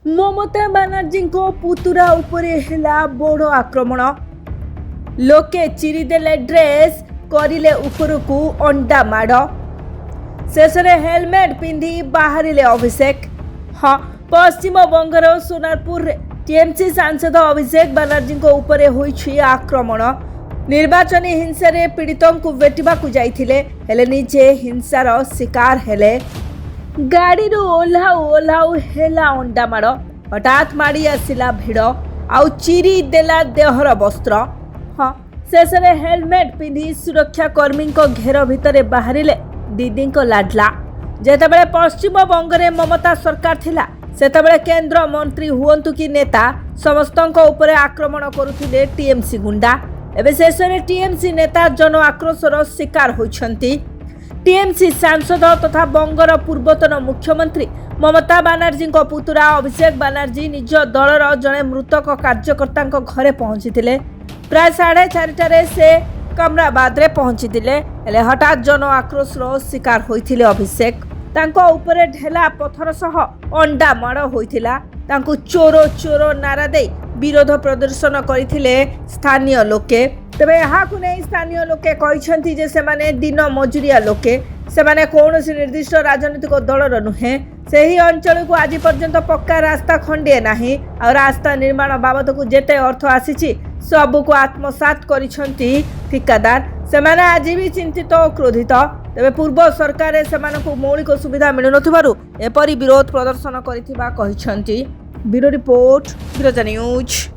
ममता बानर्जी पुतुरा उपरे हेला बड़ आक्रमण। लोके चिरीदेले ड्रेस करिले उपरकू अंडा माड़। शेष हेलमेट पिंधि बाहरिले अभिषेक। हाँ, पश्चिम बंगर सोनारपुर टीएमसी सांसद अभिषेक बानर्जी उपरे होइछि आक्रमण। निर्वाचनी हिंसा रे पीड़ितों को भेटिबाकू जाइथिले, हेले निजे हिंसार शिकार हेले। गाड़ी ओह्लाऊ ओह्लाऊ हेला अंडा माड़। हठात माड़ी आसिला भिड़ आउ चिरी देला देहर वस्त्र। हाँ, शेष हेलमेट पिंधि सुरक्षा कर्मी घेर भितर बाहरिले दीदी लाडला। जेतेबेले पश्चिम बंगरे ममता सरकार थिला, सेतेबेले केंद्र मंत्री हुअंतु कि नेता समस्तों उपरे आक्रमण करुथिले टीएमसी गुंडा। एबे शेष टीएमसी नेता जन आक्रोशर शिकार होइछंती। टीएमसी सांसद तथा बंगर पूर्वतन मुख्यमंत्री ममता बानर्जी पुतुरा अभिषेक बानर्जी निज दलर जड़े मृतक कार्यकर्ता घरे पहुंची। प्राय 4:30 से कमराबाद रे पहुंची। हेले हठात जन आक्रोशर शिकार होइथिले अभिषेक। तांको उपरे ढेला पत्थर सह अंडा माड़ होइथिला। तांको चोरो चोरो नारा दे विरोध प्रदर्शन करथिले स्थानीय लोके। तेबे यहाकू नै स्थानीय लोके कहिसंती जे सेमाने दिन मजुरिया लोके, सेमाने कौनसी निर्दिष्ट राजनीतिक दलर नुहे। सेही अंचल को आज पर्यंत पक्का रास्ता खंडिए नाही और रास्ता निर्माण बाबद को जेते अर्थ आसीची सब को आत्मसात करिसंती ठिकादार। सेमाने आज भी चिंतित और क्रोधित। तेबे पूर्व सरकार सेमानकू मौलिक सुविधा मिलु नथिबारु एपरि विरोध प्रदर्शन करिथिबा कहिसंती। Bureau report, Biraja news.